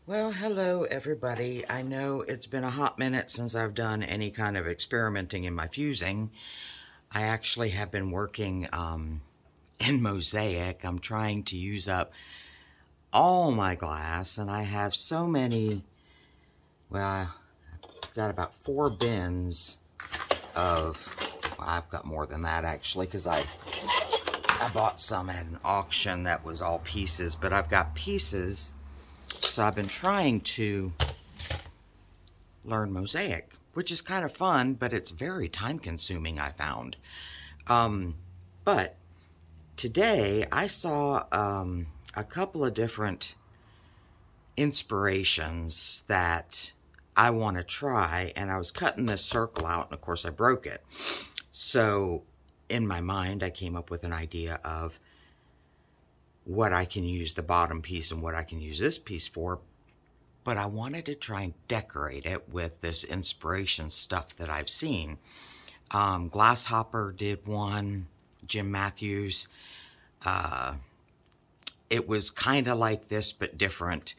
Well, hello everybody. I know it's been a hot minute since I've done any kind of experimenting in my fusing. I actually have been working in Mosaic. I'm trying to use up all my glass, and I have so many, well, I've got about 4 bins of, well, I've got more than that actually, because I bought some at an auction that was all pieces, but I've got pieces. So I've been trying to learn Mosaic, which is kind of fun, but it's very time consuming, I found. But today I saw a couple of different inspirations that I want to try, and I was cutting this circle out, and of course I broke it. So in my mind I came up with an idea of what I can use the bottom piece and what I can use this piece for, but I wanted to try and decorate it with this inspiration stuff that I've seen. Glasshopper did one, Jim Matthews. It was kind of like this, but different.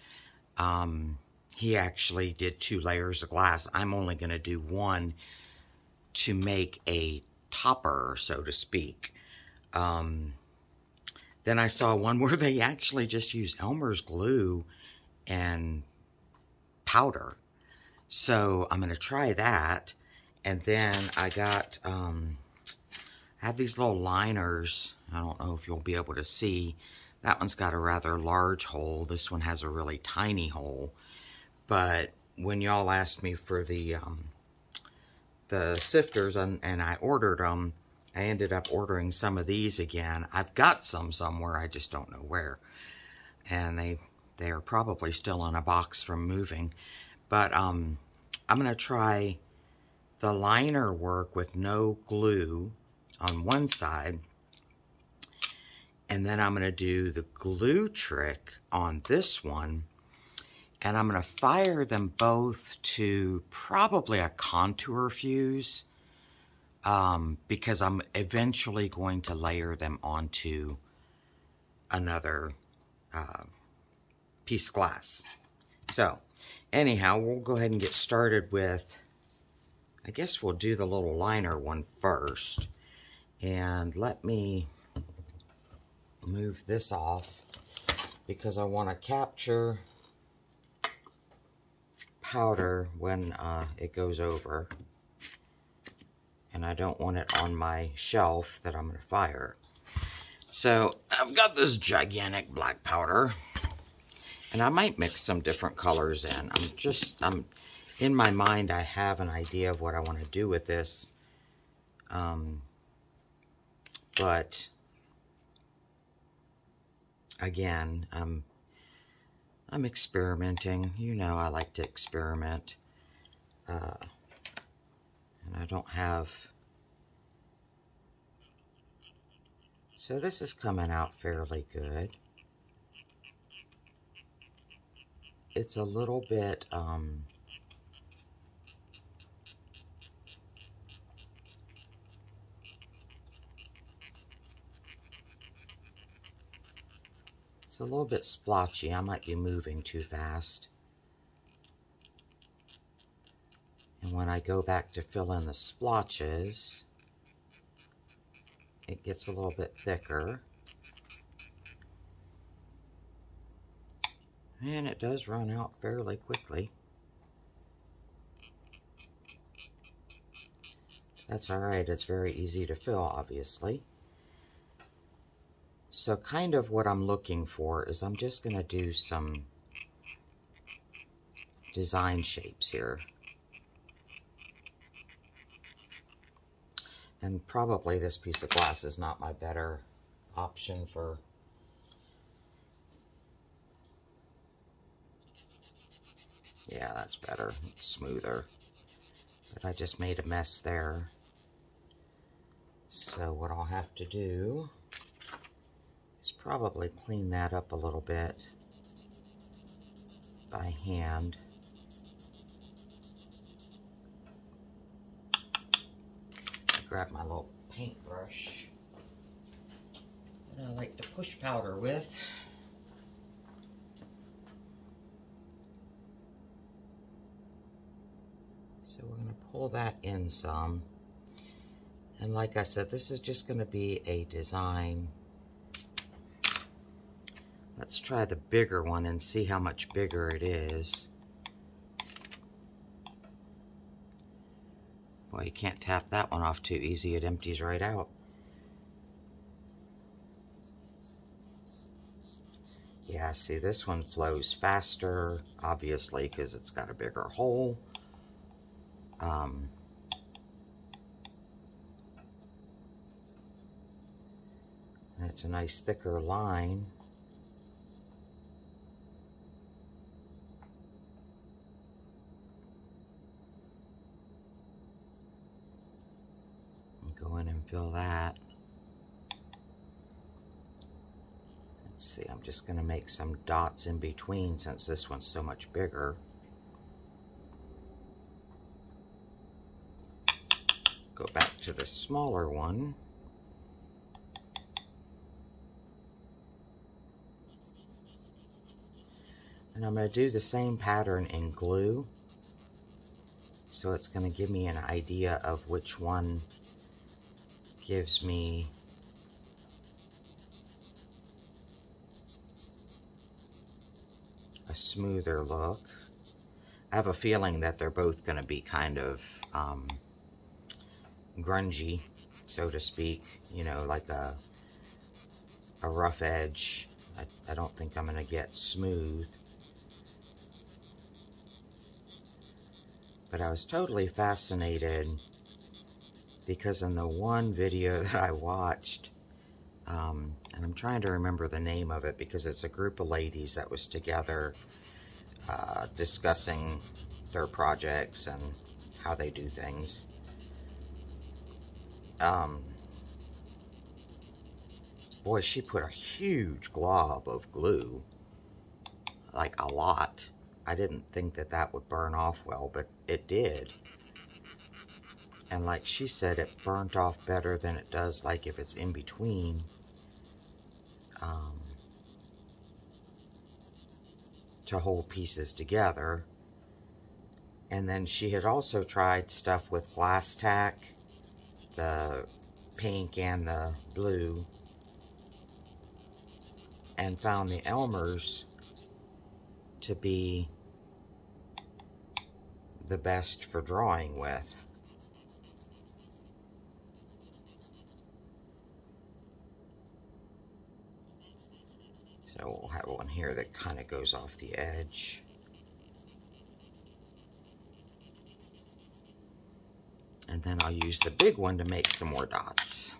He actually did 2 layers of glass. I'm only going to do one to make a topper, so to speak. Then I saw one where they actually just used Elmer's glue and powder. So I'm going to try that. And then I got, I have these little liners. I don't know if you'll be able to see. That one's got a rather large hole. This one has a really tiny hole. But when y'all asked me for the sifters and I ordered them, I ended up ordering some of these again. I've got some somewhere, I just don't know where. And they are probably still in a box from moving. But I'm going to try the liner work with no glue on one side. And then I'm going to do the glue trick on this one. And I'm going to fire them both to probably a contour fuse. Because I'm eventually going to layer them onto another piece of glass. So, anyhow, we'll go ahead and get started with, I guess we'll do the little liner one first. And let me move this off because I want to capture powder when it goes over. And I don't want it on my shelf that I'm going to fire. So I've got this gigantic black powder. And I might mix some different colors in. I'm in my mind, I have an idea of what I want to do with this. But again, I'm experimenting. You know, I like to experiment. And I don't have, so this is coming out fairly good. It's a little bit, it's a little bit splotchy. I might be moving too fast. And when I go back to fill in the splotches, it gets a little bit thicker. And it does run out fairly quickly. That's alright, it's very easy to fill, obviously. So kind of what I'm looking for is I'm just going to do some design shapes here. And probably this piece of glass is not my better option for... Yeah, that's better. It's smoother. But I just made a mess there. So what I'll have to do is probably clean that up a little bit by hand. Grab my little paintbrush that I like to push powder with. So we're going to pull that in some. And like I said, this is just going to be a design. Let's try the bigger one and see how much bigger it is. Boy, you can't tap that one off too easy. It empties right out. Yeah, see, this one flows faster, obviously, because it's got a bigger hole. And it's a nice thicker line. Go in and fill that. Let's see, I'm just going to make some dots in between since this one's so much bigger. Go back to the smaller one. And I'm going to do the same pattern in glue. So it's going to give me an idea of which one gives me a smoother look. I have a feeling that they're both going to be kind of grungy, so to speak, you know, like a rough edge. I don't think I'm going to get smooth. But I was totally fascinated because in the one video that I watched, and I'm trying to remember the name of it because it's a group of ladies that was together discussing their projects and how they do things. Boy, she put a huge glob of glue, like a lot. I didn't think that that would burn off well, but it did. And like she said, it burnt off better than it does like if it's in between. To hold pieces together. And then she had also tried stuff with glass tack, the pink and the blue, and found the Elmer's to be the best for drawing with. So we'll have one here that kind of goes off the edge. And then I'll use the big one to make some more dots.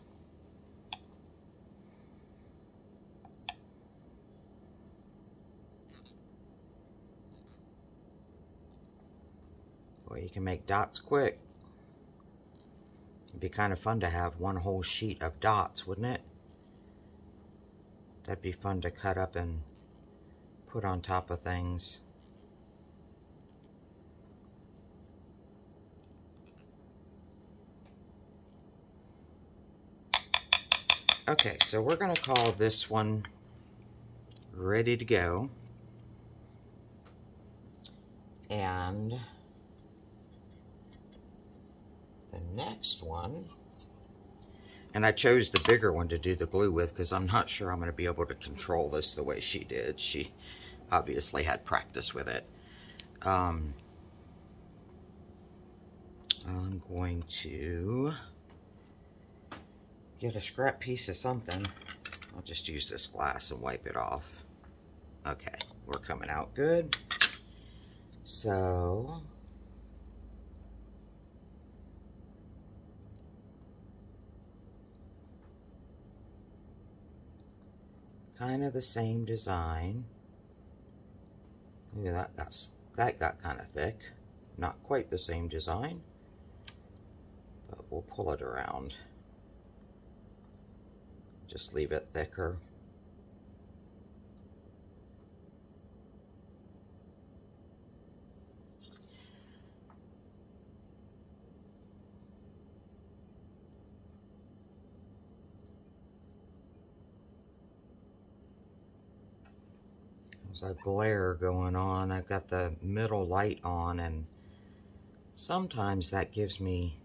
Boy, you can make dots quick. It'd be kind of fun to have one whole sheet of dots, wouldn't it? That'd be fun to cut up and put on top of things. Okay, so we're going to call this one ready to go. And the next one, and I chose the bigger one to do the glue with because I'm not sure I'm going to be able to control this the way she did. She obviously had practice with it. I'm going to get a scrap piece of something. I'll just use this glass and wipe it off. Okay, we're coming out good. So kind of the same design. Yeah, that got kind of thick. Not quite the same design, but we'll pull it around. Just leave it thicker. There's a glare going on. I've got the middle light on, and Sometimes that gives me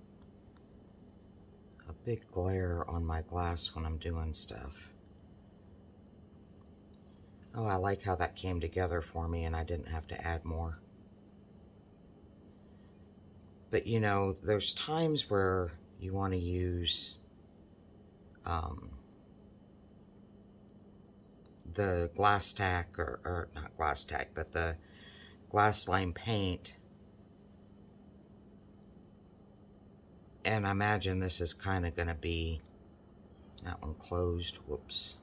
a big glare on my glass when I'm doing stuff. Oh, I like how that came together for me and I didn't have to add more. But you know, there's times where you want to use the glass tack, or not glass tack, but the glass slime paint. And I imagine this is kind of going to be, that one closed, whoops.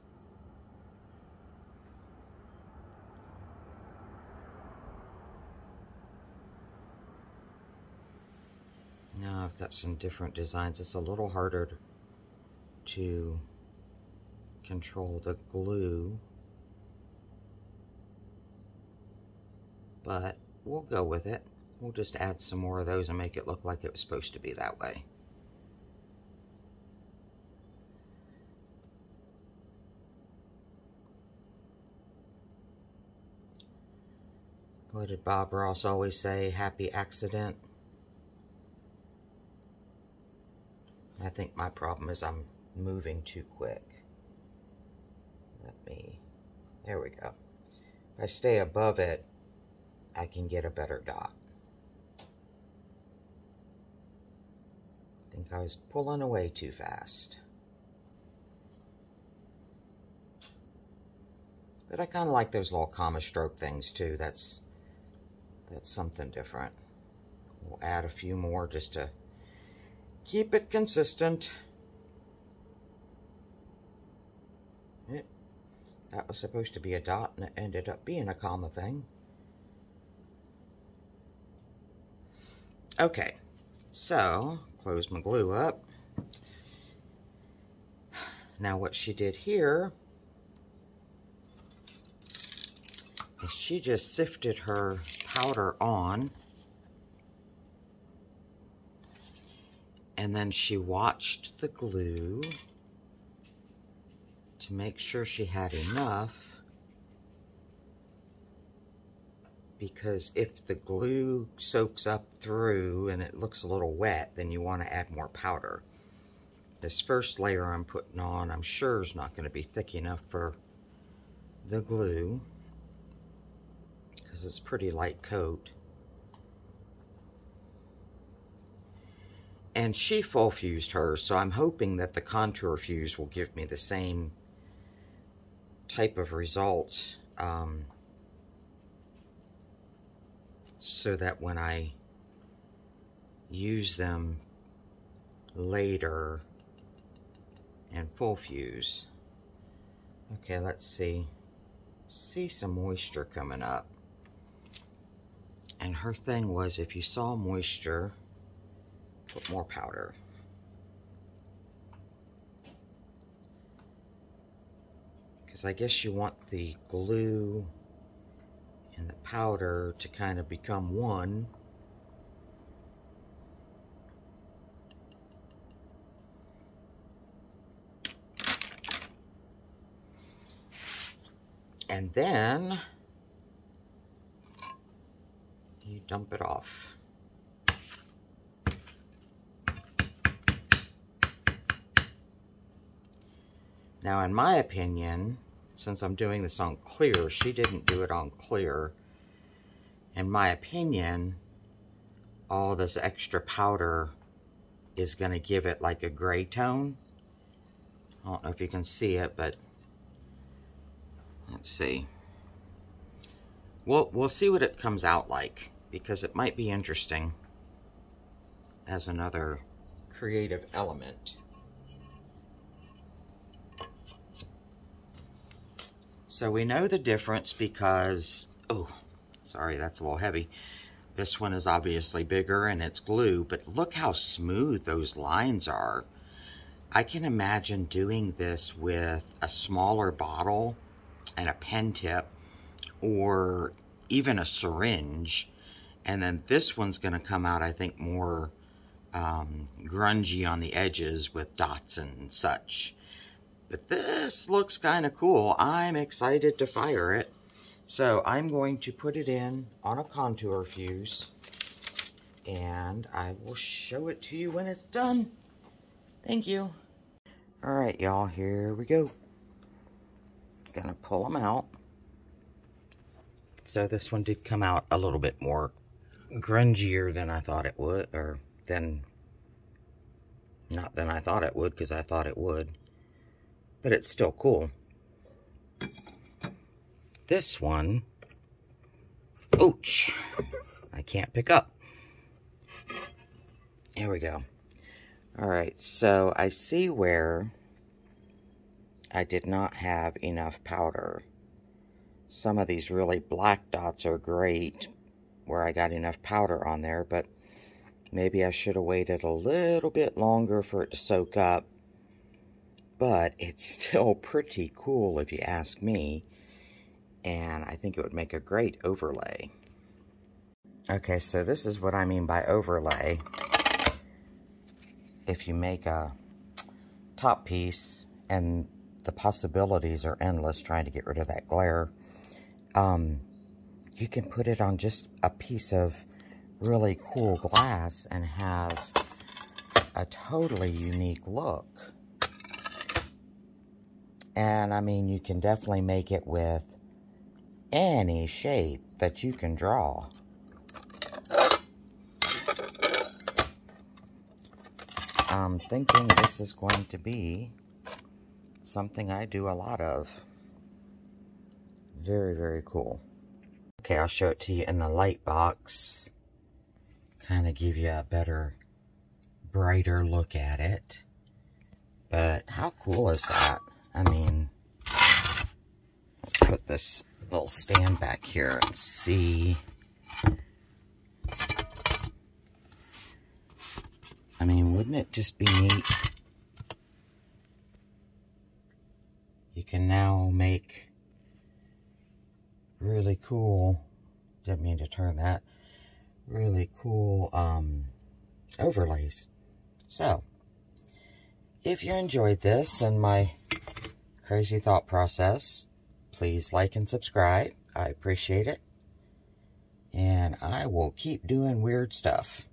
Now I've got some different designs. It's a little harder to control the glue, but we'll go with it. We'll just add some more of those and make it look like it was supposed to be that way. What did Bob Ross always say? Happy accident. I think my problem is I'm moving too quick. There we go. If I stay above it, I can get a better dot. I think I was pulling away too fast. But I kind of like those little comma stroke things too. That's something different. We'll add a few more just to keep it consistent. That was supposed to be a dot and it ended up being a comma thing. Okay, so close my glue up. Now what she did here is she just sifted her powder on, and then she watched the glue to make sure she had enough, because if the glue soaks up through and it looks a little wet, then you want to add more powder. This first layer I'm putting on, I'm sure is not going to be thick enough for the glue, because it's pretty light coat. And she full fused hers, so I'm hoping that the contour fuse will give me the same type of result, so that when I use them later and full fuse. Okay, let's see. See some moisture coming up. And her thing was, if you saw moisture, put more powder. Because I guess you want the glue and the powder to kind of become one. And then you dump it off. Now, in my opinion, since I'm doing this on clear, she didn't do it on clear. In my opinion, all this extra powder is going to give it like a gray tone. I don't know if you can see it, but let's see. We'll see what it comes out like, because it might be interesting as another creative element. So we know the difference because, oh, sorry, that's a little heavy. This one is obviously bigger and it's glue, but look how smooth those lines are. I can imagine doing this with a smaller bottle and a pen tip, or even a syringe, and then this one's going to come out, I think, more grungy on the edges with dots and such. But this looks kind of cool. I'm excited to fire it. So I'm going to put it in on a contour fuse. and I will show it to you when it's done. Thank you. Alright, y'all, here we go. Gonna pull them out. So this one did come out a little bit more grungier than I thought it would, or not than I thought it would, because I thought it would. But it's still cool. This one, ouch, I can't pick up. Here we go. Alright, so I see where I did not have enough powder. Some of these really black dots are great where I got enough powder on there, but maybe I should have waited a little bit longer for it to soak up. But it's still pretty cool if you ask me, and I think it would make a great overlay. Okay, so this is what I mean by overlay. If you make a top piece, and the possibilities are endless trying to get rid of that glare, you can put it on just a piece of really cool glass and have a totally unique look. And I mean, you can definitely make it with any shape that you can draw. I'm thinking this is going to be something I do a lot of. Very, very cool. Okay, I'll show it to you in the light box. Kind of give you a better, brighter look at it. But how cool is that? I mean, let's put this little stand back here and see. I mean, wouldn't it just be neat? You can now make really cool, didn't mean to turn that, really cool overlays. So, if you enjoyed this and my crazy thought process, please like and subscribe. I appreciate it. And I will keep doing weird stuff.